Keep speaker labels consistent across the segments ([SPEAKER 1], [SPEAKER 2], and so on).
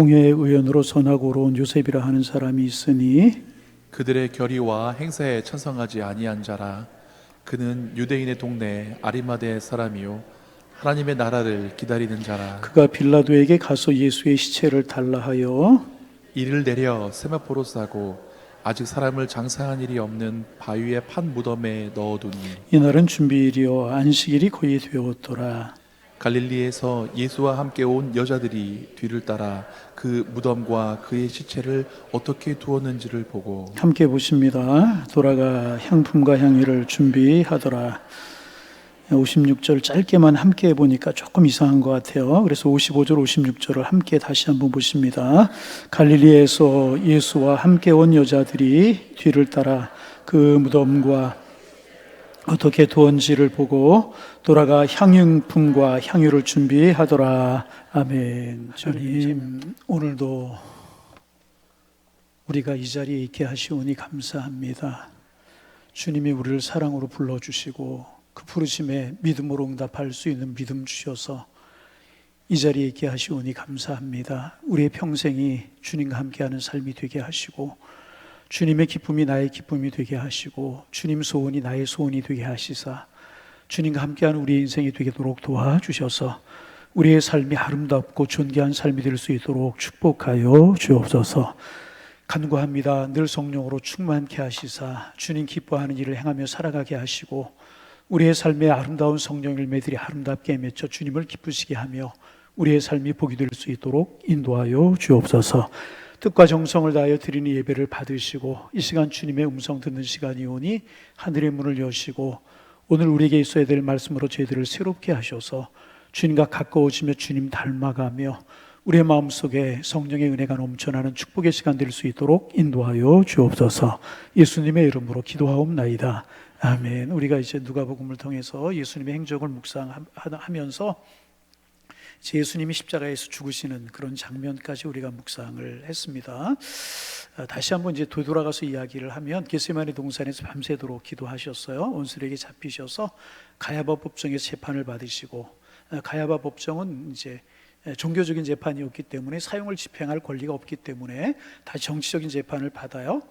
[SPEAKER 1] 공회의 의원으로 선하고 오로운 요셉이라 하는 사람이 있으니
[SPEAKER 2] 그들의 결의와 행사에 찬성하지 아니한 자라. 그는 유대인의 동네 아리마대 사람이요 하나님의 나라를 기다리는 자라.
[SPEAKER 1] 그가 빌라도에게 가서 예수의 시체를 달라 하여
[SPEAKER 2] 이를 내려 세마포로 싸고 아직 사람을 장사한 일이 없는 바위의 판 무덤에 넣어두니
[SPEAKER 1] 이날은 준비일이요 안식일이 거의 되었더라.
[SPEAKER 2] 갈릴리에서 예수와 함께 온 여자들이 뒤를 따라 그 무덤과 그의 시체를 어떻게 두었는지를 보고
[SPEAKER 1] 함께 보십니다. 돌아가 향품과 향유를 준비하더라. 56절 짧게만 함께 해보니까 조금 이상한 것 같아요. 그래서 55절 56절을 함께 다시 한번 보십니다. 갈릴리에서 예수와 함께 온 여자들이 뒤를 따라 그 무덤과 어떻게 두었는지를 보고 돌아가 향용품과 향유를 준비하더라. 아멘. 주님, 오늘도 우리가 이 자리에 있게 하시오니 감사합니다. 주님이 우리를 사랑으로 불러주시고 그 부르심에 믿음으로 응답할 수 있는 믿음 주셔서 이 자리에 있게 하시오니 감사합니다. 우리의 평생이 주님과 함께하는 삶이 되게 하시고 주님의 기쁨이 나의 기쁨이 되게 하시고 주님 소원이 나의 소원이 되게 하시사 주님과 함께하는 우리의 인생이 되도록 도와주셔서 우리의 삶이 아름답고 존귀한 삶이 될 수 있도록 축복하여 주옵소서. 간구합니다. 늘 성령으로 충만케 하시사 주님 기뻐하는 일을 행하며 살아가게 하시고 우리의 삶에 아름다운 성령 열매들이 아름답게 맺혀 주님을 기쁘시게 하며 우리의 삶이 복이 될 수 있도록 인도하여 주옵소서. 뜻과 정성을 다하여 드리는 예배를 받으시고 이 시간 주님의 음성 듣는 시간이 오니 하늘의 문을 여시고 오늘 우리에게 있어야 될 말씀으로 저희들을 새롭게 하셔서 주님과 가까워지며 주님 닮아가며 우리의 마음속에 성령의 은혜가 넘쳐나는 축복의 시간 될 수 있도록 인도하여 주옵소서. 예수님의 이름으로 기도하옵나이다. 아멘. 우리가 이제 누가복음을 통해서 예수님의 행적을 묵상하면서 예수님이 십자가에서 죽으시는 그런 장면까지 우리가 묵상을 했습니다. 다시 한번 이제 되돌아가서 이야기를 하면 겟세마네 동산에서 밤새도록 기도하셨어요. 원수에게 잡히셔서 가야바 법정에서 재판을 받으시고 가야바 법정은 이제 종교적인 재판이었기 때문에 사형을 집행할 권리가 없기 때문에 다 정치적인 재판을 받아요.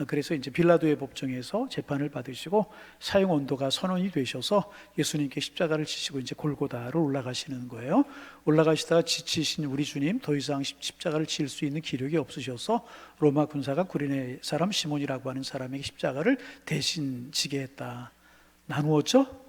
[SPEAKER 1] 그래서 이제 빌라도의 법정에서 재판을 받으시고 사형 언도가 선언이 되셔서 예수님께 십자가를 지시고 이제 골고다로 올라가시는 거예요. 올라가시다가 지치신 우리 주님 더 이상 십자가를 질 수 있는 기력이 없으셔서 로마 군사가 구레네 사람 시몬이라고 하는 사람에게 십자가를 대신 지게 했다. 나누었죠?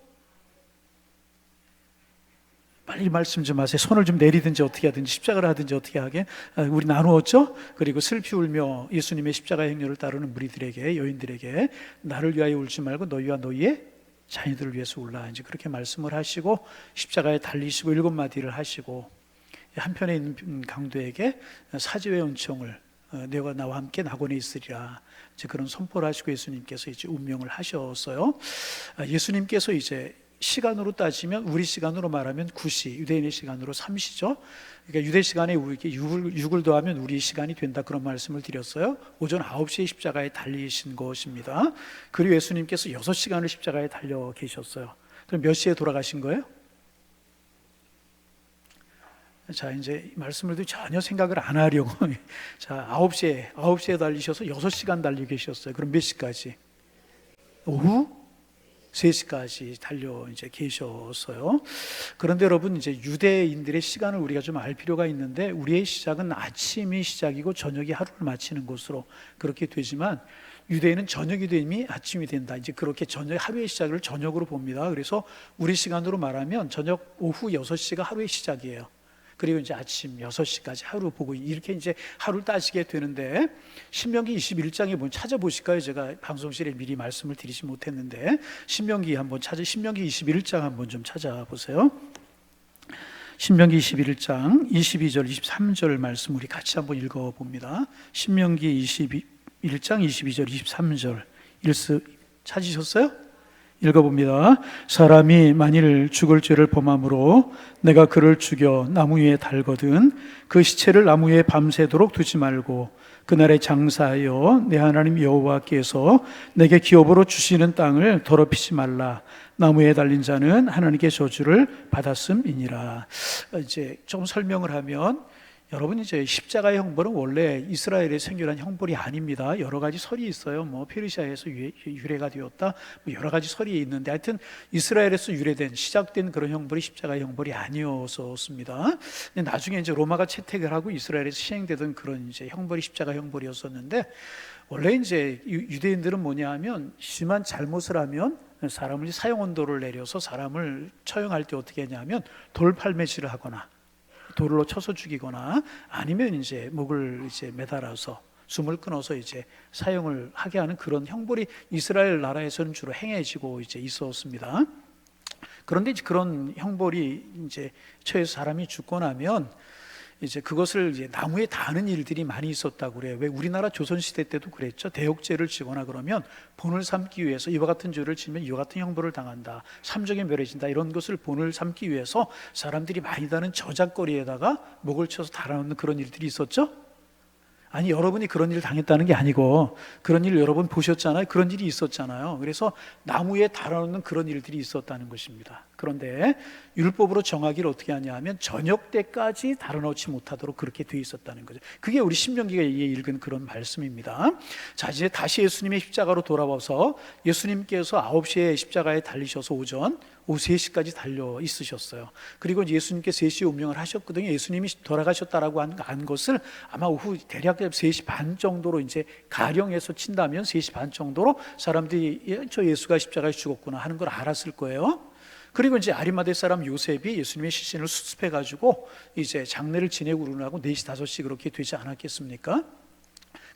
[SPEAKER 1] 빨리 말씀 좀 하세요. 손을 좀 내리든지 어떻게 하든지 십자가를 하든지 어떻게 하게. 우리 나누었죠? 그리고 슬피 울며 예수님의 십자가의 행렬을 따르는 무리들에게, 여인들에게 나를 위하여 울지 말고 너희와 너희의 자녀들을 위해서 울라. 이제 그렇게 말씀을 하시고 십자가에 달리시고 7마디를 하시고 한편에 있는 강도에게 사지의 은총을 내가 나와 함께 낙원에 있으리라. 이제 그런 선포를 하시고 예수님께서 이제 운명을 하셨어요. 예수님께서 이제 시간으로 따지면 우리 시간으로 말하면 9시, 유대인의 시간으로 3시죠. 그러니까 유대 시간에 6을 더하면 우리 시간이 된다 그런 말씀을 드렸어요. 오전 9시에 십자가에 달리신 것입니다. 그리고 예수님께서 6시간을 십자가에 달려 계셨어요. 그럼 몇 시에 돌아가신 거예요? 자, 이제 말씀을 듣고 전혀 생각을 안 하려고 자, 9시에 달리셔서 6시간 달리고 계셨어요. 그럼 몇 시까지? 오후 3시까지 달려 이제 계셨어요. 그런데 여러분 이제 유대인들의 시간을 우리가 좀 알 필요가 있는데 우리의 시작은 아침이 시작이고 저녁이 하루를 마치는 것으로 그렇게 되지만 유대인은 저녁이 되면 아침이 된다. 이제 그렇게 하루의 시작을 저녁으로 봅니다. 그래서 우리 시간으로 말하면 저녁 오후 6시가 하루의 시작이에요. 그리고 이제 아침 6시까지 하루 보고 이렇게 이제 하루를 따지게 되는데 신명기 21장에 한번 찾아보실까요? 제가 방송실에 미리 말씀을 드리지 못했는데 신명기 21장 한번 좀 찾아보세요. 신명기 21장 22절 23절 말씀 우리 같이 한번 읽어봅니다. 신명기 21장 22절 23절 찾으셨어요? 읽어봅니다. 사람이 만일 죽을 죄를 범함으로 내가 그를 죽여 나무 위에 달거든 그 시체를 나무 위에 밤새도록 두지 말고 그날에 장사하여 내 하나님 여호와께서 내게 기업으로 주시는 땅을 더럽히지 말라. 나무에 달린 자는 하나님께 저주를 받았음이니라. 이제 좀 설명을 하면 여러분, 이제 십자가의 형벌은 원래 이스라엘에 생겨난 형벌이 아닙니다. 여러 가지 설이 있어요. 뭐 페르시아에서 유래가 되었다, 뭐 여러 가지 설이 있는데, 하여튼 이스라엘에서 유래된, 시작된 그런 형벌이 십자가의 형벌이 아니었습니다. 근데 나중에 이제 로마가 채택을 하고 이스라엘에서 시행되던 그런 이제 형벌이 십자가 형벌이었었는데, 원래 이제 유대인들은 뭐냐하면 심한 잘못을 하면 사람을 사형언도를 내려서 사람을 처형할 때 어떻게 하냐면 돌팔매질을 하거나 돌로 쳐서 죽이거나 아니면 이제 목을 이제 매달아서 숨을 끊어서 이제 사형을 하게 하는 그런 형벌이 이스라엘 나라에서는 주로 행해지고 이제 있었습니다. 그런데 이제 그런 형벌이 이제 처해서 사람이 죽고 나면 이제 그것을 이제 나무에 다는 일들이 많이 있었다고 그래요. 왜 우리나라 조선시대 때도 그랬죠. 대역죄를 지거나 그러면 본을 삼기 위해서 이와 같은 죄를 지면 이와 같은 형벌을 당한다, 삼적에 멸해진다, 이런 것을 본을 삼기 위해서 사람들이 많이 다는 저작거리에다가 목을 쳐서 달아놓는 그런 일들이 있었죠. 아니, 여러분이 그런 일을 당했다는 게 아니고 그런 일을 여러분 보셨잖아요. 그런 일이 있었잖아요. 그래서 나무에 달아놓는 그런 일들이 있었다는 것입니다. 그런데 율법으로 정하기를 어떻게 하냐 하면 저녁 때까지 달아놓지 못하도록 그렇게 돼 있었다는 거죠. 그게 우리 신명기가 읽은 그런 말씀입니다. 자, 이제 다시 예수님의 십자가로 돌아와서 예수님께서 9시에 십자가에 달리셔서 오후 3시까지 달려 있으셨어요. 그리고 예수님께 3시에 운명을 하셨거든요. 예수님이 돌아가셨다라고 한 것을 아마 오후 대략 3시 반 정도로 이제 가령해서 친다면 3시 반 정도로 사람들이 저 예수가 십자가에 죽었구나 하는 걸 알았을 거예요. 그리고 이제 아리마대 사람 요셉이 예수님의 시신을 수습해가지고 이제 장례를 지내고 그러고 4시, 5시 그렇게 되지 않았겠습니까?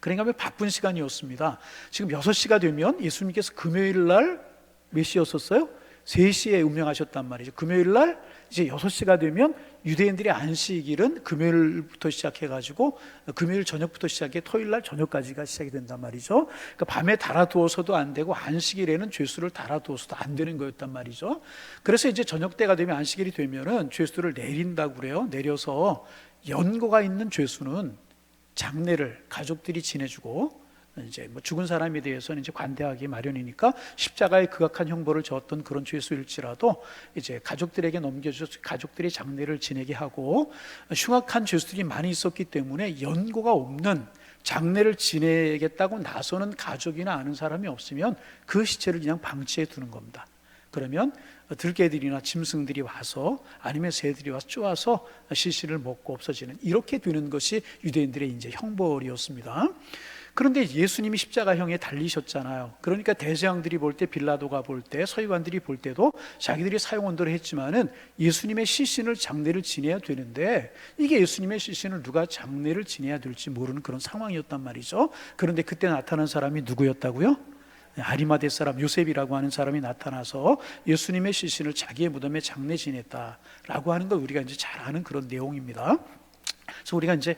[SPEAKER 1] 그러니까 바쁜 시간이었습니다. 지금 6시가 되면 예수님께서 금요일 날 몇 시였었어요? 3시에 운명하셨단 말이죠. 금요일 날 이제 6시가 되면 유대인들의 안식일은 금요일부터 시작해가지고 금요일 저녁부터 시작해 토요일 날 저녁까지가 시작이 된단 말이죠. 그러니까 밤에 달아두어서도 안 되고 안식일에는 죄수를 달아두어서도 안 되는 거였단 말이죠. 그래서 이제 저녁 때가 되면 안식일이 되면은 죄수를 내린다고 그래요. 내려서 연고가 있는 죄수는 장례를 가족들이 지내주고 이제 뭐 죽은 사람에 대해서는 이제 관대하기 마련이니까 십자가에 극악한 형벌을 줬던 그런 죄수일지라도 이제 가족들에게 넘겨줘서 가족들이 장례를 지내게 하고, 흉악한 죄수들이 많이 있었기 때문에 연고가 없는 장례를 지내겠다고 나서는 가족이나 아는 사람이 없으면 그 시체를 그냥 방치해 두는 겁니다. 그러면 들개들이나 짐승들이 와서 아니면 새들이 와서 쪼아서 시신을 먹고 없어지는, 이렇게 되는 것이 유대인들의 이제 형벌이었습니다. 그런데 예수님이 십자가형에 달리셨잖아요. 그러니까 대제왕들이 볼 때, 빌라도가 볼 때, 서기관들이 볼 때도 자기들이 사형언도를 했지만은 예수님의 시신을 장례를 지내야 되는데, 이게 예수님의 시신을 누가 장례를 지내야 될지 모르는 그런 상황이었단 말이죠. 그런데 그때 나타난 사람이 누구였다고요? 아리마대 사람 요셉이라고 하는 사람이 나타나서 예수님의 시신을 자기의 무덤에 장례 지냈다라고 하는 걸 우리가 이제 잘 아는 그런 내용입니다. 그래서 우리가 이제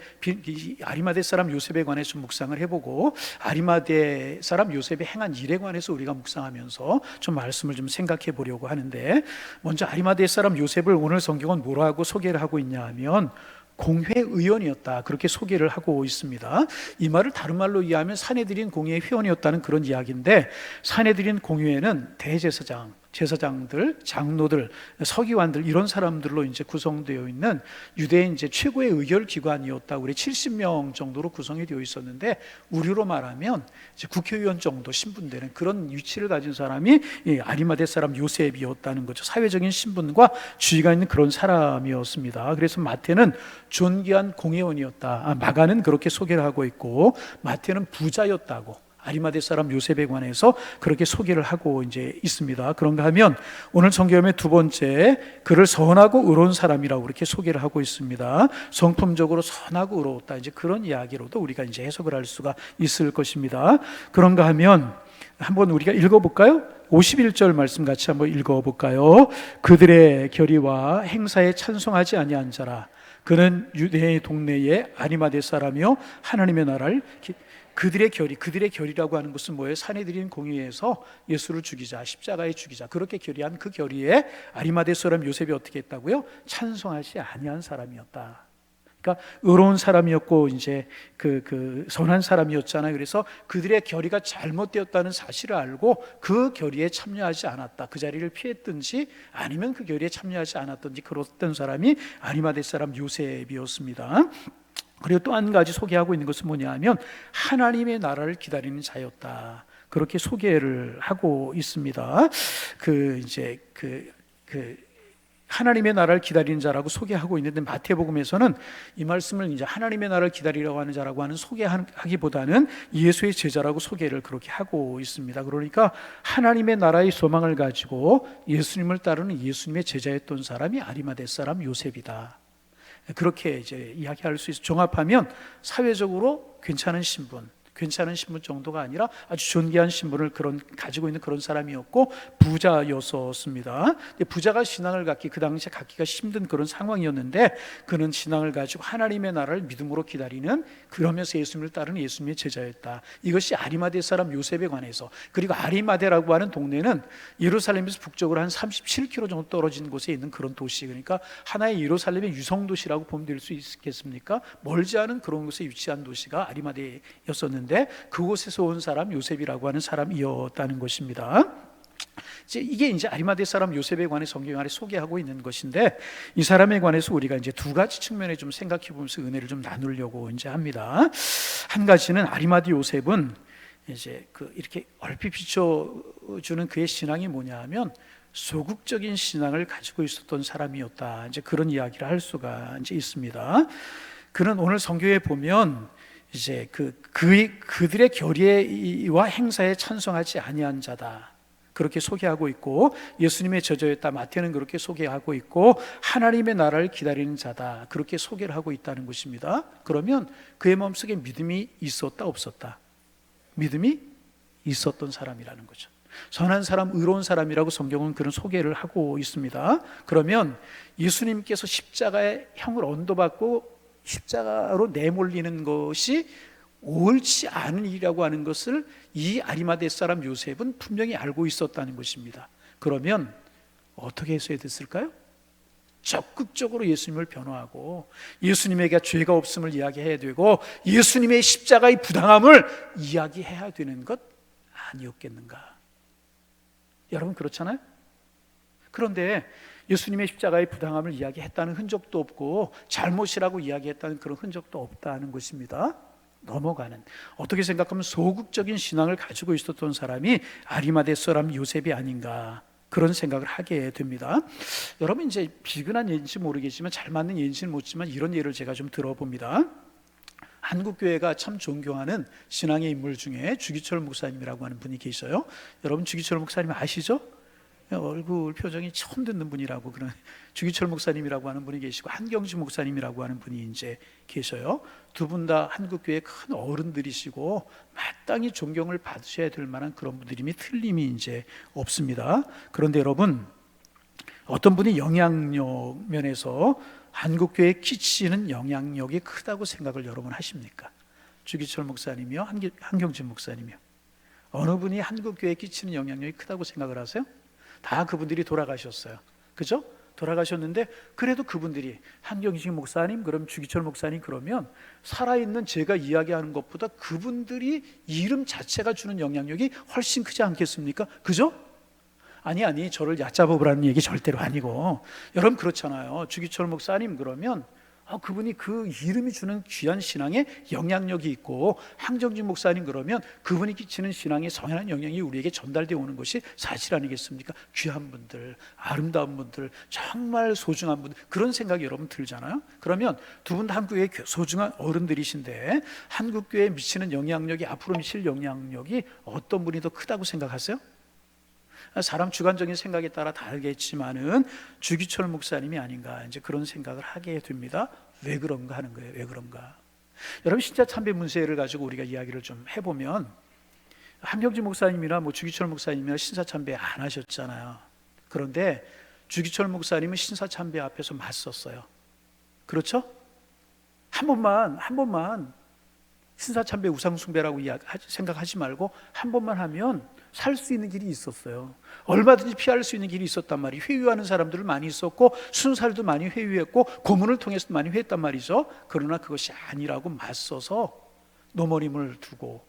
[SPEAKER 1] 아리마대 사람 요셉에 관해서 좀 묵상을 해보고, 아리마대 사람 요셉이 행한 일에 관해서 우리가 묵상하면서 좀 말씀을 좀 생각해 보려고 하는데, 먼저 아리마대 사람 요셉을 오늘 성경은 뭐라고 소개를 하고 있냐 하면 공회의원이었다, 그렇게 소개를 하고 있습니다. 이 말을 다른 말로 이해하면 사내들인 공회의 회원이었다는 그런 이야기인데, 사내들인 공회는 대제사장, 제사장들, 장로들, 서기관들, 이런 사람들로 이제 구성되어 있는 유대인 이제 최고의 의결 기관이었다고, 우리 70명 정도로 구성이 되어 있었는데, 우리로 말하면 이제 국회의원 정도 신분되는 그런 위치를 가진 사람이 이 아리마대 사람 요셉이었다는 거죠. 사회적인 신분과 지위가 있는 그런 사람이었습니다. 그래서 마태는 존귀한 공회원이었다, 마가는 그렇게 소개를 하고 있고, 마태는 부자였다고 아리마대 사람 요셉에 관해서 그렇게 소개를 하고 이제 있습니다. 그런가 하면 오늘 성경의 두 번째, 그를 선하고 의로운 사람이라고 그렇게 소개를 하고 있습니다. 성품적으로 선하고 의로웠다, 이제 그런 이야기로도 우리가 이제 해석을 할 수가 있을 것입니다. 그런가 하면 한번 우리가 읽어볼까요? 51절 말씀 같이 한번 읽어볼까요? 그들의 결의와 행사에 찬송하지 아니한 자라, 그는 유대의 동네의 아리마대 사람이요 하나님의 나라를 그들의 결의라고 하는 것은 뭐예요? 사내들인 공의에서 예수를 죽이자, 십자가에 죽이자, 그렇게 결의한 그 결의에 아리마대 사람 요셉이 어떻게 했다고요? 찬송하지 아니한 사람이었다. 그러니까 의로운 사람이었고 이제 그 선한 사람이었잖아요. 그래서 그들의 결의가 잘못되었다는 사실을 알고 그 결의에 참여하지 않았다, 그 자리를 피했든지 아니면 그 결의에 참여하지 않았든지 그랬던 사람이 아리마대 사람 요셉이었습니다. 그리고 또 한 가지 소개하고 있는 것은 뭐냐 하면 하나님의 나라를 기다리는 자였다. 그렇게 소개를 하고 있습니다. 하나님의 나라를 기다리는 자라고 소개하고 있는데, 마태복음에서는 이 말씀을 이제 하나님의 나라를 기다리려고 하는 자라고 하는 소개하기보다는 예수의 제자라고 소개를 그렇게 하고 있습니다. 그러니까 하나님의 나라의 소망을 가지고 예수님을 따르는 예수님의 제자였던 사람이 아리마대 사람 요셉이다. 그렇게 이제 이야기할 수 있어. 종합하면 사회적으로 괜찮은 신분 정도가 아니라 아주 존귀한 신분을 가지고 있는 그런 사람이었고 부자였었습니다. 부자가 신앙을 갖기, 그 당시에 갖기가 힘든 그런 상황이었는데, 그는 신앙을 가지고 하나님의 나라를 믿음으로 기다리는, 그러면서 예수님을 따르는 예수님의 제자였다. 이것이 아리마대 사람 요셉에 관해서. 그리고 아리마대라고 하는 동네는 예루살렘에서 북쪽으로 한 37km 정도 떨어진 곳에 있는 그런 도시, 그러니까 하나의 예루살렘의 유성도시라고 보면 될 수 있겠습니까? 멀지 않은 그런 곳에 위치한 도시가 아리마대였었는데, 그곳에서 온 사람 요셉이라고 하는 사람이었다는 것입니다. 이게 이제 아리마대 사람 요셉에 관해 성경 안에 소개하고 있는 것인데, 이 사람에 관해서 우리가 이제 두 가지 측면에 좀 생각해 보면서 은혜를 좀 나누려고 이제 합니다. 한 가지는 아리마대 요셉은 이제 이렇게 얼핏 비춰주는 그의 신앙이 뭐냐 하면 소극적인 신앙을 가지고 있었던 사람이었다. 이제 그런 이야기를 할 수가 이제 있습니다. 그는 오늘 성경에 보면 이제 그들의 결의와 행사에 찬성하지 아니한 자다, 그렇게 소개하고 있고, 예수님의 제자였다, 마태는 그렇게 소개하고 있고, 하나님의 나라를 기다리는 자다, 그렇게 소개를 하고 있다는 것입니다. 그러면 그의 마음속에 믿음이 있었다, 없었다? 믿음이 있었던 사람이라는 거죠. 선한 사람, 의로운 사람이라고 성경은 그런 소개를 하고 있습니다. 그러면 예수님께서 십자가의 형을 언도받고 십자가로 내몰리는 것이 옳지 않은 일이라고 하는 것을 이 아리마대 사람 요셉은 분명히 알고 있었다는 것입니다. 그러면 어떻게 했어야 됐을까요? 적극적으로 예수님을 변호하고 예수님에게 죄가 없음을 이야기해야 되고 예수님의 십자가의 부당함을 이야기해야 되는 것 아니었겠는가? 여러분 그렇잖아요? 그런데 예수님의 십자가의 부당함을 이야기했다는 흔적도 없고 잘못이라고 이야기했다는 그런 흔적도 없다는 것입니다. 넘어가는, 어떻게 생각하면 소극적인 신앙을 가지고 있었던 사람이 아리마대 사람 요셉이 아닌가, 그런 생각을 하게 됩니다. 여러분 이제 비근한 예인지 모르겠지만, 잘 맞는 예인지는 모르지만 이런 예를 제가 좀 들어봅니다. 한국교회가 참 존경하는 신앙의 인물 중에 주기철 목사님이라고 하는 분이 계셔요. 여러분 주기철 목사님 아시죠? 얼굴 표정이 처음 듣는 분이라고, 그런 주기철 목사님이라고 하는 분이 계시고 한경주 목사님이라고 하는 분이 이제 계셔요. 두 분 다 한국교회 큰 어른들이시고 마땅히 존경을 받으셔야 될 만한 그런 분들임이 틀림이 이제 없습니다. 그런데 여러분, 어떤 분이 영향력 면에서 한국교회에 끼치는 영향력이 크다고 생각을 여러분 하십니까? 주기철 목사님이요, 한경진 목사님이요. 어느 분이 한국교회에 끼치는 영향력이 크다고 생각을 하세요? 다 그분들이 돌아가셨어요. 그죠? 돌아가셨는데 그래도 그분들이, 한경식 목사님, 그럼 주기철 목사님, 그러면 살아있는 제가 이야기하는 것보다 그분들이 이름 자체가 주는 영향력이 훨씬 크지 않겠습니까? 그죠? 아니 저를 얕잡아보라는 얘기 절대로 아니고, 여러분 그렇잖아요. 주기철 목사님 그러면 그분이 그 이름이 주는 귀한 신앙에 영향력이 있고, 한경진 목사님 그러면 그분이 끼치는 신앙의 선한 영향이 우리에게 전달되어 오는 것이 사실 아니겠습니까? 귀한 분들, 아름다운 분들, 정말 소중한 분들, 그런 생각이 여러분 들잖아요. 그러면 두 분 다 한국교회의 소중한 어른들이신데 한국교회에 미치는 영향력이, 앞으로 미칠 영향력이 어떤 분이 더 크다고 생각하세요? 사람 주관적인 생각에 따라 다르겠지만은 주기철 목사님이 아닌가, 이제 그런 생각을 하게 됩니다. 왜 그런가 하는 거예요. 왜 그런가? 여러분 신자 참배 문세를 가지고 우리가 이야기를 좀 해보면, 한경진 목사님이나 주기철 목사님이나 신사 참배 안 하셨잖아요. 그런데 주기철 목사님은 신사 참배 앞에서 맞섰어요. 그렇죠? 한 번만 신사 참배 우상 숭배라고 생각하지 말고 한 번만 하면 살 수 있는 길이 있었어요. 얼마든지 피할 수 있는 길이 있었단 말이에요. 회유하는 사람들을 많이 있었고 순살도 많이 회유했고 고문을 통해서 많이 회했단 말이죠. 그러나 그것이 아니라고 맞서서 노머님을 두고,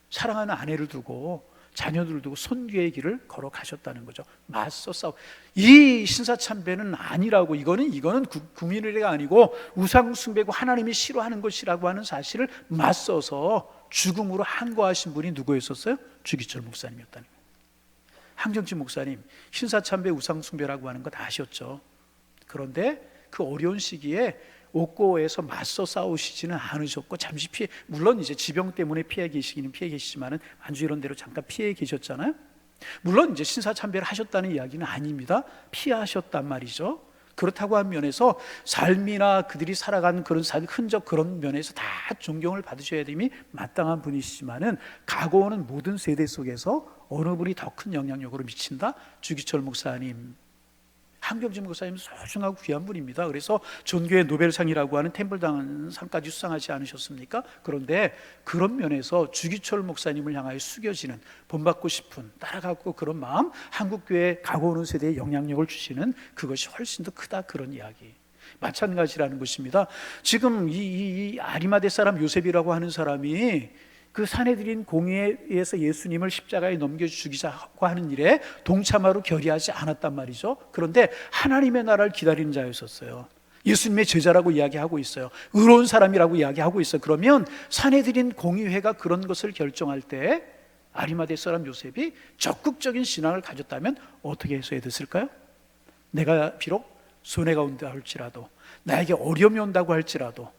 [SPEAKER 1] 사랑하는 아내를 두고 자녀들 두고 손귀의 길을 걸어가셨다는 거죠. 맞서 싸워. 이 신사참배는 아니라고, 이거는 국민의례가 아니고 우상숭배고 하나님이 싫어하는 것이라고 하는 사실을 맞서서 죽음으로 항거하신 분이 누구였었어요? 주기철 목사님이었다는 거예요. 항정치 목사님, 신사참배 우상숭배라고 하는 것 아셨죠? 그런데 그 어려운 시기에 옥고에서 맞서 싸우시지는 않으셨고, 잠시 물론 이제 지병 때문에 피해 계시기는 피해 계시지만은 안주 이런 대로 잠깐 피해 계셨잖아요. 물론 이제 신사참배를 하셨다는 이야기는 아닙니다. 피하셨단 말이죠. 그렇다고 한 면에서 삶이나 그들이 살아간 그런 흔적, 그런 면에서 다 존경을 받으셔야 됨이 마땅한 분이시지만은 가고 오는 모든 세대 속에서 어느 분이 더 큰 영향력으로 미친다? 주기철 목사님, 한경진 목사님 소중하고 귀한 분입니다. 그래서 존귀의 노벨상이라고 하는 템플단 상까지 수상하지 않으셨습니까? 그런데 그런 면에서 주기철 목사님을 향하여 숙여지는, 본받고 싶은, 따라가고 그런 마음, 한국교회 가고 오는 세대에 영향력을 주시는 그것이 훨씬 더 크다, 그런 이야기. 마찬가지라는 것입니다. 지금 이 아리마대 사람 요셉이라고 하는 사람이 그 사내들인 공의에 의해서 예수님을 십자가에 넘겨 죽이자고 하는 일에 동참하러 결의하지 않았단 말이죠. 그런데 하나님의 나라를 기다리는 자였었어요. 예수님의 제자라고 이야기하고 있어요. 의로운 사람이라고 이야기하고 있어요. 그러면 사내들인 공의회가 그런 것을 결정할 때 아리마대 사람 요셉이 적극적인 신앙을 가졌다면 어떻게 해서야 됐을까요? 내가 비록 손해가 온다 할지라도, 나에게 어려움이 온다고 할지라도,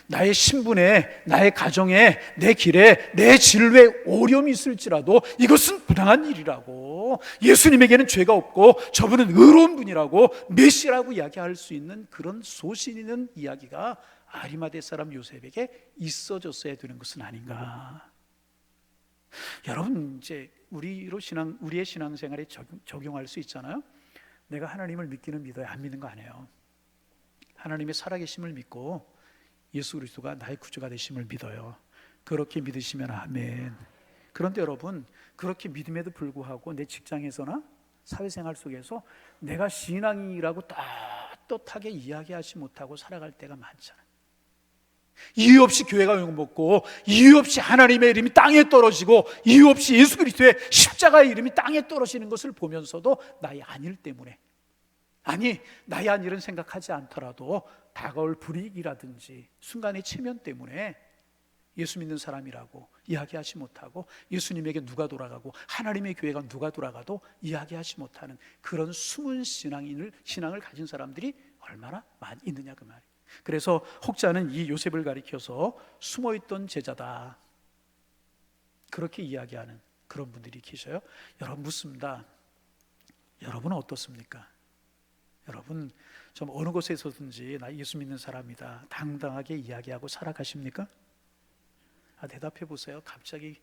[SPEAKER 1] 나의 신분에, 나의 가정에, 내 길에, 내 진로에 어려움이 있을지라도 이것은 부당한 일이라고, 예수님에게는 죄가 없고 저분은 의로운 분이라고, 메시아라고 이야기할 수 있는 그런 소신 있는 이야기가 아리마대 사람 요셉에게 있어졌어야 되는 것은 아닌가. 여러분, 이제 우리의 신앙생활에 적용할 수 있잖아요. 내가 하나님을 믿기는 믿어요, 안 믿는 거 아니에요. 하나님의 살아계심을 믿고 예수 그리스도가 나의 구주가 되심을 믿어요. 그렇게 믿으시면 아멘. 그런데 여러분, 그렇게 믿음에도 불구하고 내 직장에서나 사회생활 속에서 내가 신앙이라고 떳떳하게 이야기하지 못하고 살아갈 때가 많잖아요. 이유 없이 교회가 욕먹고, 이유 없이 하나님의 이름이 땅에 떨어지고, 이유 없이 예수 그리스도의 십자가의 이름이 땅에 떨어지는 것을 보면서도 나의 안일 때문에, 아니 나의 안일은 생각하지 않더라도 다가올 불이익이라든지 순간의 체면 때문에 예수 믿는 사람이라고 이야기하지 못하고, 예수님에게 누가 돌아가고 하나님의 교회가 누가 돌아가도 이야기하지 못하는 그런 숨은 신앙을 가진 사람들이 얼마나 많이 있느냐, 그 말이에요. 그래서 혹자는 이 요셉을 가리켜서 숨어있던 제자다, 그렇게 이야기하는 그런 분들이 계셔요. 여러분 묻습니다. 여러분은 어떻습니까? 여러분 좀 어느 곳에서든지 나 예수 믿는 사람이다 당당하게 이야기하고 살아가십니까? 대답해 보세요. 갑자기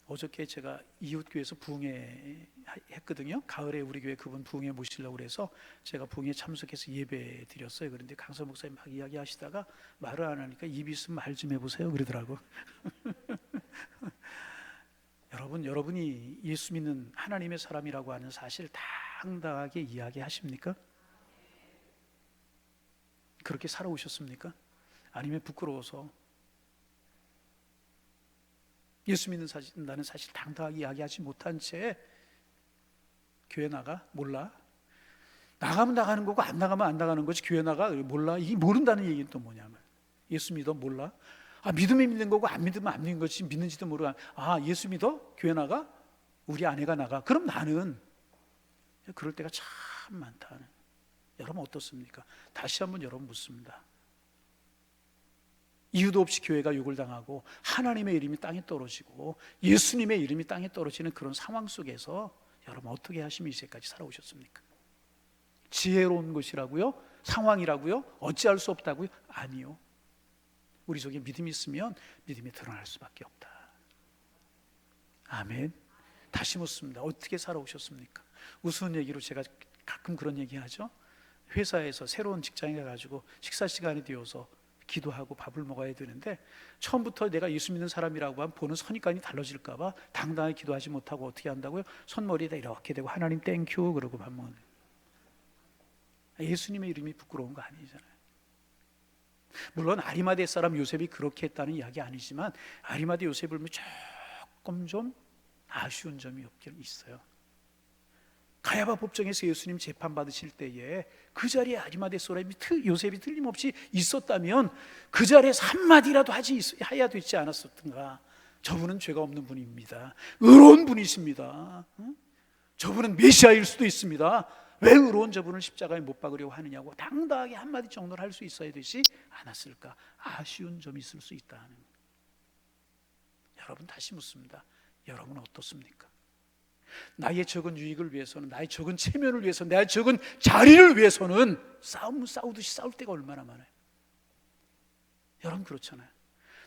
[SPEAKER 1] 어저께 제가 이웃교회에서 부흥회 했거든요. 가을에 우리 교회 그분 부흥회 모시려고 그래서 제가 부흥회 참석해서 예배 드렸어요. 그런데 강서 목사님 막 이야기하시다가 말을 안 하니까 입이 있으면 말 좀 해보세요 그러더라고. 여러분이 예수 믿는 하나님의 사람이라고 하는 사실 당당하게 이야기하십니까? 그렇게 살아오셨습니까? 아니면 부끄러워서 예수 믿는다는 사실 당당하게 이야기하지 못한 채 교회 나가? 몰라? 나가면 나가는 거고 안 나가면 안 나가는 거지, 교회 나가? 몰라? 이게 모른다는 얘기는 또 뭐냐면, 예수 믿어? 몰라? 믿으면 믿는 거고 안 믿으면 안 믿는 거지, 믿는지도 모르고 예수 믿어? 교회 나가? 우리 아내가 나가? 그럼 나는, 그럴 때가 참 많다. 여러분 어떻습니까? 다시 한번 여러분 묻습니다. 이유도 없이 교회가 욕을 당하고 하나님의 이름이 땅에 떨어지고 예수님의 이름이 땅에 떨어지는 그런 상황 속에서 여러분 어떻게 하시면 이제까지 살아오셨습니까? 지혜로운 것이라고요? 상황이라고요? 어찌할 수 없다고요? 아니요. 우리 속에 믿음이 있으면 믿음이 드러날 수밖에 없다. 아멘. 다시 묻습니다. 어떻게 살아오셨습니까? 우스운 얘기로 제가 가끔 그런 얘기하죠. 회사에서 새로운 직장에 가가지고 식사 시간이 되어서 기도하고 밥을 먹어야 되는데, 처음부터 내가 예수 믿는 사람이라고 하면 보는 선입관이 달라질까 봐 당당하게 기도하지 못하고 어떻게 한다고요? 손머리에다 이렇게 대고 하나님 땡큐 그러고 밥 먹는. 예수님의 이름이 부끄러운 거 아니잖아요. 물론 아리마대 사람 요셉이 그렇게 했다는 이야기 아니지만, 아리마대 요셉을 조금 좀 아쉬운 점이 없긴 있어요. 가야바 법정에서 예수님 재판 받으실 때에 그 자리에 아리마대 사람이 요셉이 틀림없이 있었다면 그 자리에서 한마디라도 해야 되지 않았었던가. 저분은 죄가 없는 분입니다. 의로운 분이십니다. 저분은 메시아일 수도 있습니다. 왜 의로운 저분을 십자가에 못 박으려고 하느냐고 당당하게 한마디 정도는 할 수 있어야 되지 않았을까. 아쉬운 점이 있을 수 있다는. 여러분 다시 묻습니다. 여러분 어떻습니까? 나의 적은 유익을 위해서는, 나의 적은 체면을 위해서, 나의 적은 자리를 위해서는 싸우듯이 싸울 때가 얼마나 많아요. 여러분 그렇잖아요.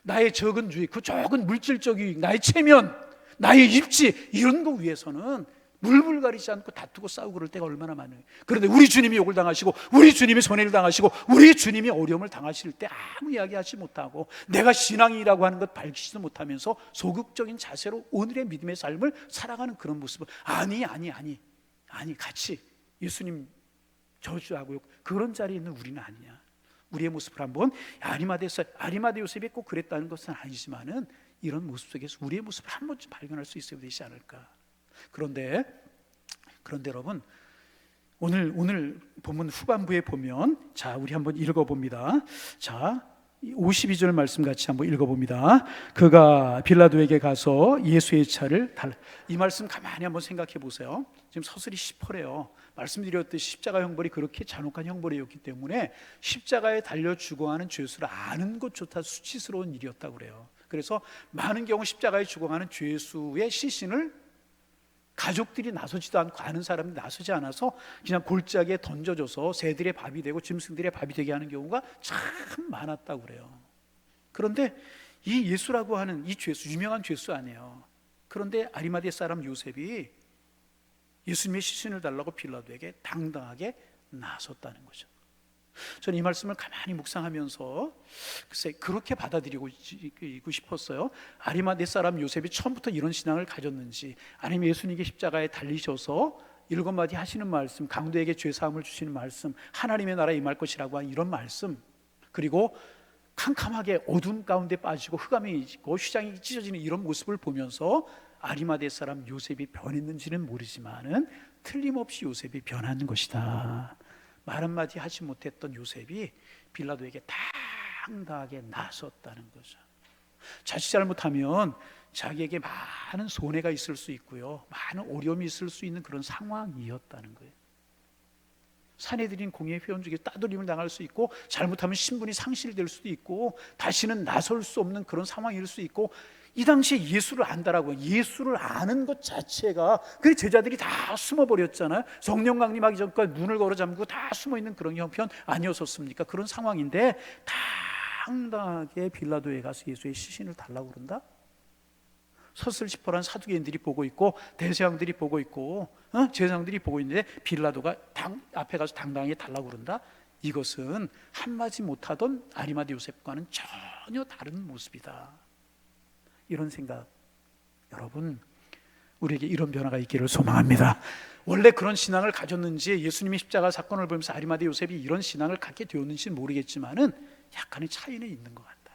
[SPEAKER 1] 나의 적은 유익, 그 적은 물질적 유익, 나의 체면, 나의 입지, 이런 거 위해서는 물불 가리지 않고 다투고 싸우고 그럴 때가 얼마나 많아요. 그런데 우리 주님이 욕을 당하시고, 우리 주님이 손해를 당하시고, 우리 주님이 어려움을 당하실 때 아무 이야기하지 못하고, 내가 신앙이라고 하는 것 밝히지도 못하면서 소극적인 자세로 오늘의 믿음의 삶을 살아가는 그런 모습은 아니 같이 예수님 저주하고 그런 자리에 있는 우리는 아니냐. 우리의 모습을 한번 아리마대 요셉이 꼭 그랬다는 것은 아니지만은 이런 모습 속에서 우리의 모습을 한 번쯤 발견할 수 있어야 되지 않을까. 그런데 여러분 오늘 본문 후반부에 보면, 자 우리 한번 읽어봅니다. 자 52절 말씀 같이 한번 읽어봅니다. 그가 빌라도에게 가서 예수의 차를 달라. 이 말씀 가만히 한번 생각해 보세요. 지금 서슬이 시퍼래요. 말씀드렸듯이 십자가 형벌이 그렇게 잔혹한 형벌이었기 때문에 십자가에 달려 죽어가는 죄수를 아는 것조차 수치스러운 일이었다고 그래요. 그래서 많은 경우 십자가에 죽어가는 죄수의 시신을 가족들이 나서지도 않고 아는 사람이 나서지 않아서 그냥 골짜기에 던져줘서 새들의 밥이 되고 짐승들의 밥이 되게 하는 경우가 참 많았다고 그래요. 그런데 이 예수라고 하는 이 죄수, 유명한 죄수 아니에요. 그런데 아리마대 사람 요셉이 예수님의 시신을 달라고 빌라도에게 당당하게 나섰다는 거죠. 저는 이 말씀을 가만히 묵상하면서 글쎄 그렇게 받아들이고 싶었어요. 아리마대 사람 요셉이 처음부터 이런 신앙을 가졌는지, 아니면 예수님께 십자가에 달리셔서 7마디 하시는 말씀, 강도에게 죄사함을 주시는 말씀, 하나님의 나라에 임할 것이라고 하는 이런 말씀, 그리고 캄캄하게 어둠 가운데 빠지고 흑암이 있고 휘장이 찢어지는 이런 모습을 보면서 아리마대 사람 요셉이 변했는지는 모르지만은 틀림없이 요셉이 변한 것이다. 말 한마디 하지 못했던 요셉이 빌라도에게 당당하게 나섰다는 거죠. 자칫 잘못하면 자기에게 많은 손해가 있을 수 있고요, 많은 어려움이 있을 수 있는 그런 상황이었다는 거예요. 사내들인 공예 회원 중에 따돌림을 당할 수 있고, 잘못하면 신분이 상실될 수도 있고, 다시는 나설 수 없는 그런 상황일 수 있고, 이 당시에 예수를 안다라고, 예수를 아는 것 자체가, 그 제자들이 다 숨어버렸잖아요. 성령 강림하기 전까지 눈을 걸어 잠그고 다 숨어있는 그런 형편 아니었었습니까? 그런 상황인데 당당하게 빌라도에 가서 예수의 시신을 달라고 그런다? 서슬시퍼란 사두개인들이 보고 있고, 대제사장들이 보고 있고, 제사장들이 보고 있는데 빌라도가 앞에 가서 당당하게 달라고 그런다? 이것은 한마디 못하던 아리마대 요셉과는 전혀 다른 모습이다. 이런 생각, 여러분 우리에게 이런 변화가 있기를 소망합니다. 원래 그런 신앙을 가졌는지, 예수님이 십자가 사건을 보면서 아리마대 요셉이 이런 신앙을 갖게 되었는지는 모르겠지만은 약간의 차이는 있는 것 같다.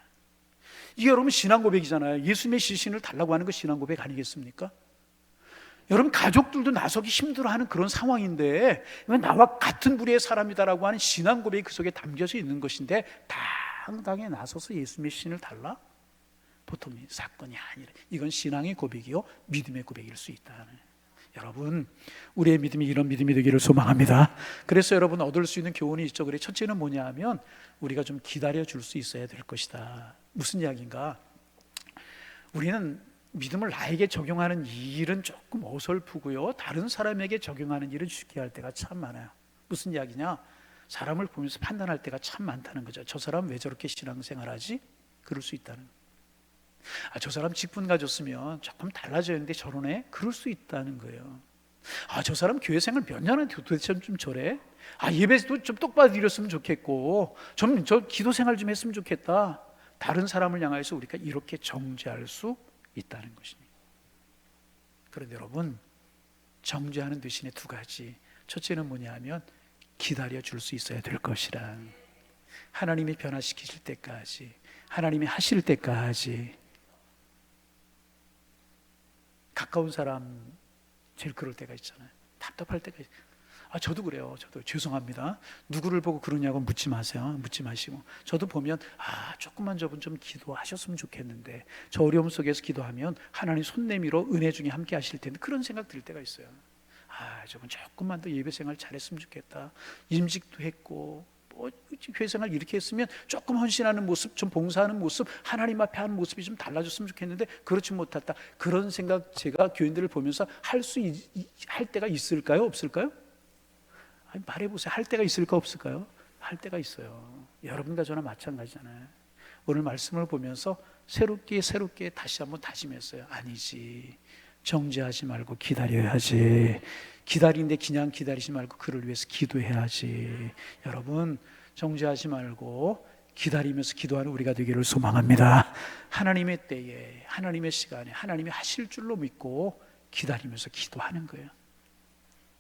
[SPEAKER 1] 이게 여러분 신앙 고백이잖아요. 예수님의 시신을 달라고 하는 거 신앙 고백 아니겠습니까? 여러분 가족들도 나서기 힘들어하는 그런 상황인데, 나와 같은 부류의 사람이다라고 하는 신앙 고백이 그 속에 담겨져 있는 것인데 당당히 나서서 예수님의 시신을 달라? 보통 사건이 아니라 이건 신앙의 고백이요 믿음의 고백일 수 있다. 여러분 우리의 믿음이 이런 믿음이 되기를 소망합니다. 그래서 여러분 얻을 수 있는 교훈이 있죠. 그래 첫째는 뭐냐 하면 우리가 좀 기다려 줄 수 있어야 될 것이다. 무슨 이야기인가? 우리는 믿음을 나에게 적용하는 일은 조금 어설프고요, 다른 사람에게 적용하는 일은 쉽게 할 때가 참 많아요. 무슨 이야기냐? 사람을 보면서 판단할 때가 참 많다는 거죠. 저 사람 왜 저렇게 신앙생활하지? 그럴 수 있다는 거예요. 저 사람 직분 가졌으면 조금 달라졌는데 저러네? 그럴 수 있다는 거예요. 저 사람 교회 생활 몇 년 한데 도대체 좀 저래? 예배도 좀 똑바로 드렸으면 좋겠고, 저 기도 생활 좀 했으면 좋겠다. 다른 사람을 향해서 우리가 이렇게 정죄할 수 있다는 것입니다. 그런데 여러분 정죄하는 대신에 두 가지, 첫째는 뭐냐 하면 기다려 줄 수 있어야 될 것이라. 하나님이 변화시키실 때까지, 하나님이 하실 때까지 가까운 사람 제일 그럴 때가 있잖아요. 답답할 때가 있어요. 저도 그래요. 저도 죄송합니다. 누구를 보고 그러냐고 묻지 마세요. 묻지 마시고. 저도 보면 조금만 저분 좀 기도하셨으면 좋겠는데, 저 어려움 속에서 기도하면 하나님 손 내밀어 은혜 중에 함께 하실 텐데, 그런 생각 들 때가 있어요. 저분 조금만 더 예배 생활 잘했으면 좋겠다. 임직도 했고 교회 생활 이렇게 했으면 조금 헌신하는 모습, 좀 봉사하는 모습, 하나님 앞에 하는 모습이 좀 달라졌으면 좋겠는데 그렇지 못했다. 그런 생각 제가 교인들을 보면서 할 때가 있을까요? 없을까요? 말해보세요. 할 때가 있을까 없을까요? 할 때가 있어요. 여러분과 저나 마찬가지잖아요. 오늘 말씀을 보면서 새롭게 다시 한번 다짐했어요. 아니지, 정죄하지 말고 기다려야지. 기다리는데 그냥 기다리지 말고 그를 위해서 기도해야지. 여러분, 정죄하지 말고 기다리면서 기도하는 우리가 되기를 소망합니다. 하나님의 때에, 하나님의 시간에 하나님이 하실 줄로 믿고 기다리면서 기도하는 거예요.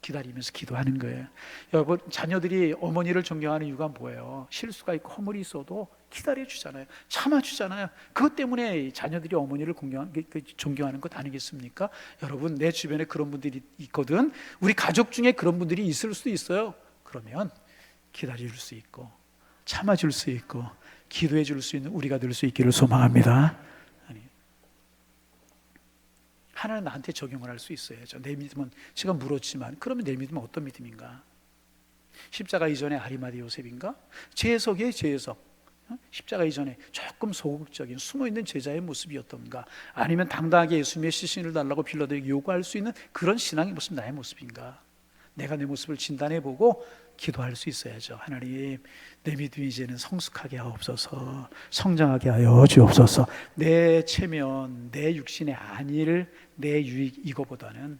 [SPEAKER 1] 기다리면서 기도하는 거예요. 여러분, 자녀들이 어머니를 존경하는 이유가 뭐예요? 실수가 있고 허물이 있어도 기다려주잖아요. 참아주잖아요. 그것 때문에 자녀들이 어머니를 존경하는 것 아니겠습니까? 여러분, 내 주변에 그런 분들이 있거든. 우리 가족 중에 그런 분들이 있을 수도 있어요. 그러면 기다려줄 수 있고 참아줄 수 있고 기도해 줄 수 있는 우리가 될 수 있기를 소망합니다. 하나는 나한테 적용을 할 수 있어야죠. 내 믿음은, 제가 물었지만 그러면 내 믿음은 어떤 믿음인가? 십자가 이전의 아리마대 요셉인가? 재해석이에요. 재해석. 십자가 이전에 조금 소극적인 숨어있는 제자의 모습이었던가? 아니면 당당하게 예수님의 시신을 달라고 빌라도에게 요구할 수 있는 그런 신앙의 모습, 나의 모습인가? 내가 내 모습을 진단해보고 기도할 수 있어야죠. 하나님, 내 믿음이 이제는 성숙하게 하옵소서, 성장하게 하여 주옵소서. 내 체면, 내 육신의 안일, 내 유익, 이거보다는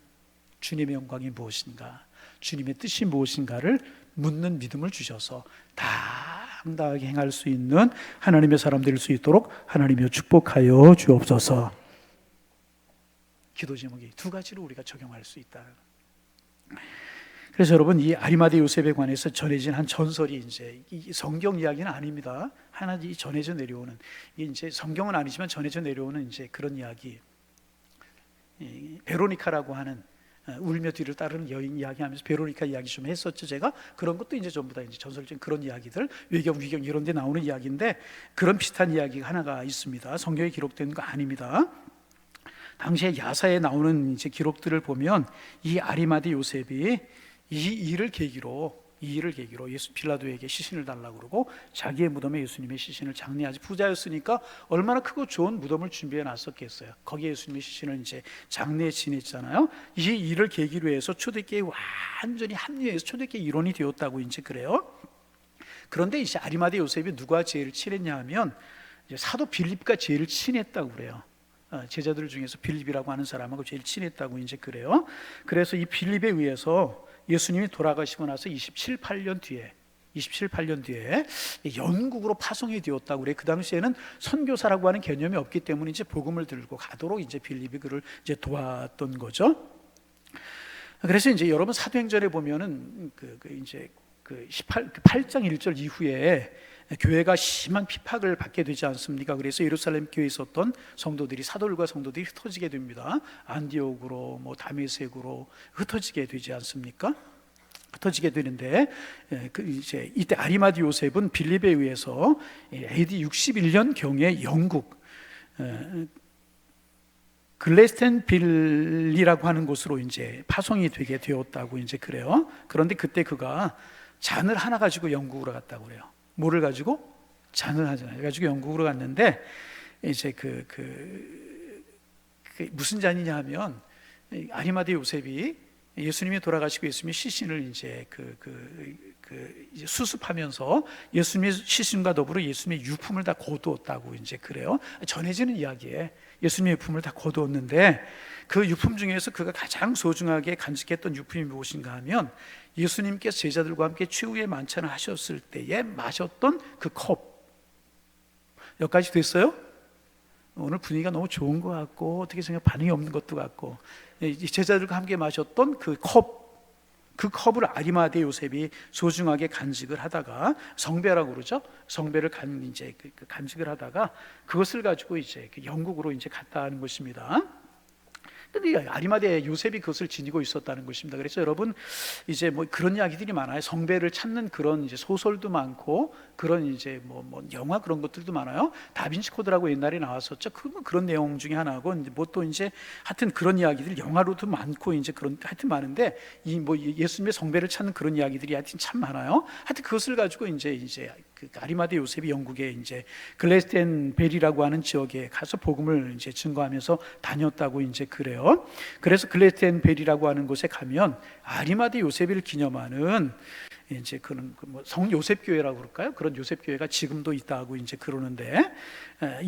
[SPEAKER 1] 주님의 영광이 무엇인가, 주님의 뜻이 무엇인가를 묻는 믿음을 주셔서 당당하게 행할 수 있는 하나님의 사람 될 수 있도록 하나님이여 축복하여 주옵소서. 기도 제목이 두 가지로 우리가 적용할 수 있다. 그래서 여러분, 이 아리마대 요셉에 관해서 전해진 한 전설이 이제 이 성경 이야기는 아닙니다. 하나 전해져 내려오는, 이제 성경은 아니지만 전해져 내려오는 이제 그런 이야기. 베로니카라고 하는 울며 뒤를 따르는 여인 이야기하면서 베로니카 이야기 좀 했었죠. 제가 그런 것도 이제 전부 다 이제 전설적인 그런 이야기들, 외경, 위경 이런 데 나오는 이야기인데, 그런 비슷한 이야기가 하나가 있습니다. 성경에 기록된 거 아닙니다. 당시에 야사에 나오는 이제 기록들을 보면 이 아리마대 요셉이 이 일을 계기로 예수 빌라도에게 시신을 달라고 그러고 자기의 무덤에 예수님의 시신을 장례하지, 부자였으니까 얼마나 크고 좋은 무덤을 준비해 놨었겠어요. 거기에 예수님의 시신을 이제 장례에 지냈잖아요. 이 일을 계기로 해서 초대교회에 완전히 합류해서 초대교회 일원이 되었다고 이제 그래요. 그런데 이제 아리마대 요셉이 누가 제일 친했냐 하면 이제 사도 빌립과 제일 친했다고 그래요. 제자들 중에서 빌립이라고 하는 사람하고 제일 친했다고 이제 그래요. 그래서 이 빌립에 의해서 예수님이 돌아가시고 나서 27, 8년 뒤에 영국으로 파송이 되었다고 그래. 그 당시에는 선교사라고 하는 개념이 없기 때문에 이제 복음을 들고 가도록 이제 빌립이 그를 이제 도왔던 거죠. 그래서 이제 여러분 사도행전에 보면은 이제 8장 1절 이후에 교회가 심한 핍박을 받게 되지 않습니까? 그래서 예루살렘 교회에 있었던 성도들이, 사도들과 성도들이 흩어지게 됩니다. 안디옥으로, 다메섹으로 흩어지게 되지 않습니까? 흩어지게 되는데, 이제 이때 아리마대 요셉은 빌립에 의해서 AD 61년 경에 영국 글래스텐빌리라고 하는 곳으로 이제 파송이 되게 되었다고 이제 그래요. 그런데 그때 그가 잔을 하나 가지고 영국으로 갔다고 그래요. 뭐를 가지고? 잔을 하잖아요. 가지고 영국으로 갔는데 이제 무슨 잔이냐 하면 아리마대 요셉이 예수님이 돌아가시고 예수님의 시신을 이제 이제 수습하면서 예수님의 시신과 더불어 예수님의 유품을 다 거두었다고 이제 그래요. 전해지는 이야기에 예수님의 유품을 다 거두었는데 그 유품 중에서 그가 가장 소중하게 간직했던 유품이 무엇인가 하면 예수님께서 제자들과 함께 최후의 만찬을 하셨을 때에 마셨던 그 컵. 여기까지 됐어요? 오늘 분위기가 너무 좋은 것 같고 어떻게 생각 반응이 없는 것도 같고, 제자들과 함께 마셨던 그 컵을 아리마대 요셉이 소중하게 간직을 하다가, 성배라고 그러죠. 성배를 간직을 하다가 그것을 가지고 이제 영국으로 이제 갔다 하는 것입니다. 근데 아리마대 요셉이 그것을 지니고 있었다는 것입니다. 그래서 여러분 이제 뭐 그런 이야기들이 많아요. 성배를 찾는 그런 이제 소설도 많고 그런 이제 뭐 영화 그런 것들도 많아요. 다빈치 코드라고 옛날에 나왔었죠. 그런 내용 중에 하나고 뭐 또 이제 하여튼 그런 이야기들 영화로도 많고 이제 그런 하여튼 많은데 이 뭐 예수님의 성배를 찾는 그런 이야기들이 하여튼 참 많아요. 하여튼 그것을 가지고 이제 그 아리마대 요셉이 영국에 이제 글래스텐베리라고 하는 지역에 가서 복음을 이제 증거하면서 다녔다고 이제 그래요. 그래서 글래스텐베리라고 하는 곳에 가면 아리마대 요셉을 기념하는 이제 그런 성 요셉 교회라고 그럴까요? 그런 요셉 교회가 지금도 있다고 이제 그러는데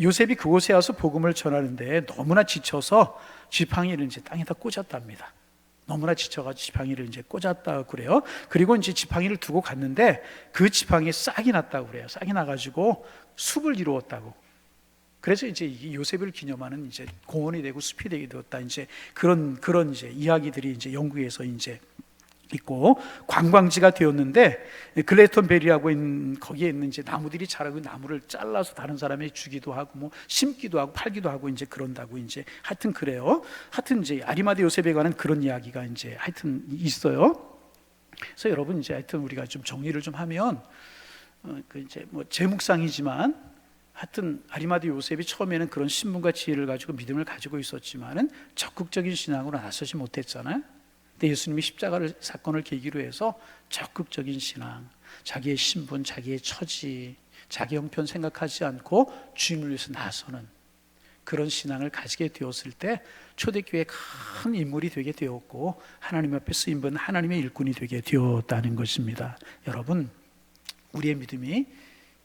[SPEAKER 1] 요셉이 그곳에 와서 복음을 전하는데 너무나 지쳐서 지팡이를 이제 땅에다 꽂았답니다. 너무나 지쳐가지고 지팡이를 이제 꽂았다고 그래요. 그리고 이제 지팡이를 두고 갔는데 그 지팡이에 싹이 났다고 그래요. 싹이 나가지고 숲을 이루었다고. 그래서 이제 이 요셉을 기념하는 이제 공원이 되고 숲이 되게 되었다. 이제 그런 이제 이야기들이 이제 영국에서 이제 있고 관광지가 되었는데 글래스턴베리라고 있는 거기에 있는 이제 나무들이 자라고 나무를 잘라서 다른 사람에게 주기도 하고 뭐 심기도 하고 팔기도 하고 이제 그런다고 이제 하여튼 그래요. 하여튼 이제 아리마대 요셉에 관한 그런 이야기가 이제 하여튼 있어요. 그래서 여러분 이제 하여튼 우리가 좀 정리를 좀 하면 그 이제 뭐 제 묵상이지만 하여튼 아리마대 요셉이 처음에는 그런 신분과 지혜를 가지고 믿음을 가지고 있었지만은 적극적인 신앙으로 나서지 못했잖아요. 근데 예수님이 십자가를 사건을 계기로 해서 적극적인 신앙, 자기의 신분, 자기의 처지, 자기 형편 생각하지 않고 주님을 위해서 나서는 그런 신앙을 가지게 되었을 때 초대교회의 큰 인물이 되게 되었고 하나님 앞에 쓰임받는 하나님의 일꾼이 되게 되었다는 것입니다. 여러분 우리의 믿음이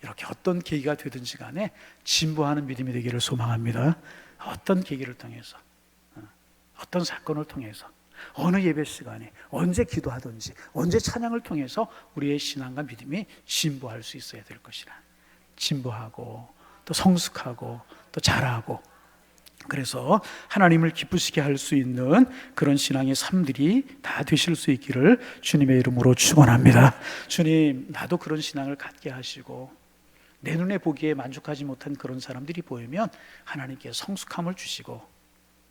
[SPEAKER 1] 이렇게 어떤 계기가 되든지 간에 진보하는 믿음이 되기를 소망합니다. 어떤 계기를 통해서 어떤 사건을 통해서 어느 예배 시간에 언제 기도하든지 언제 찬양을 통해서 우리의 신앙과 믿음이 진보할 수 있어야 될 것이라. 진보하고 또 성숙하고 또 자라고 그래서 하나님을 기쁘시게 할 수 있는 그런 신앙의 삶들이 다 되실 수 있기를 주님의 이름으로 축원합니다. 주님 나도 그런 신앙을 갖게 하시고 내 눈에 보기에 만족하지 못한 그런 사람들이 보이면 하나님께 성숙함을 주시고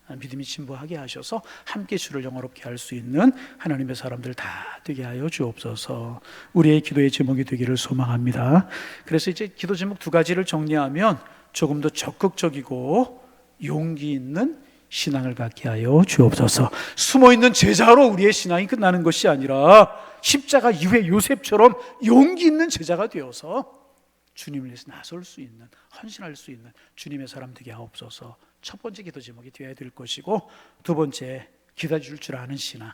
[SPEAKER 1] 믿음이 진보하게 하셔서 함께 주를 영화롭게 할 수 있는 하나님의 사람들 다 되게 하여 주옵소서. 우리의 기도의 제목이 되기를 소망합니다. 그래서 이제 기도 제목 두 가지를 정리하면 조금 더 적극적이고 용기 있는 신앙을 갖게 하여 주옵소서. 숨어있는 제자로 우리의 신앙이 끝나는 것이 아니라 십자가 이후에 요셉처럼 용기 있는 제자가 되어서 주님을 위해서 나설 수 있는, 헌신할 수 있는 주님의 사람 되게 하옵소서. 첫 번째 기도 제목이 되어야 될 것이고, 두 번째 기다릴 줄 아는 신앙,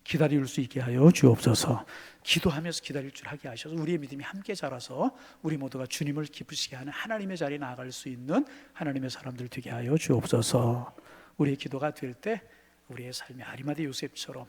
[SPEAKER 1] 기다릴 수 있게 하여 주옵소서. 기도하면서 기다릴 줄 하게 하셔서 우리의 믿음이 함께 자라서 우리 모두가 주님을 기쁘시게 하는 하나님의 자리에 나아갈 수 있는 하나님의 사람들 되게 하여 주옵소서. 우리의 기도가 될 때 우리의 삶이 아리마대 요셉처럼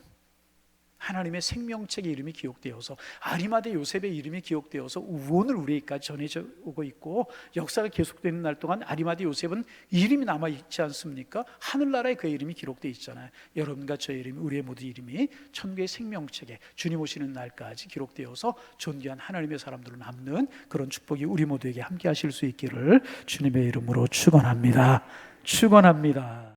[SPEAKER 1] 하나님의 생명책의 이름이 기록되어서 아리마대 요셉의 이름이 기록되어서 오늘 우리에게까지 전해져 오고 있고 역사가 계속되는 날 동안 아리마대 요셉은 이름이 남아있지 않습니까? 하늘나라에 그의 이름이 기록되어 있잖아요. 여러분과 저의 이름이 우리의 모두 이름이 천국의 생명책에 주님 오시는 날까지 기록되어서 존귀한 하나님의 사람들로 남는 그런 축복이 우리 모두에게 함께 하실 수 있기를 주님의 이름으로 축원합니다. 축원합니다.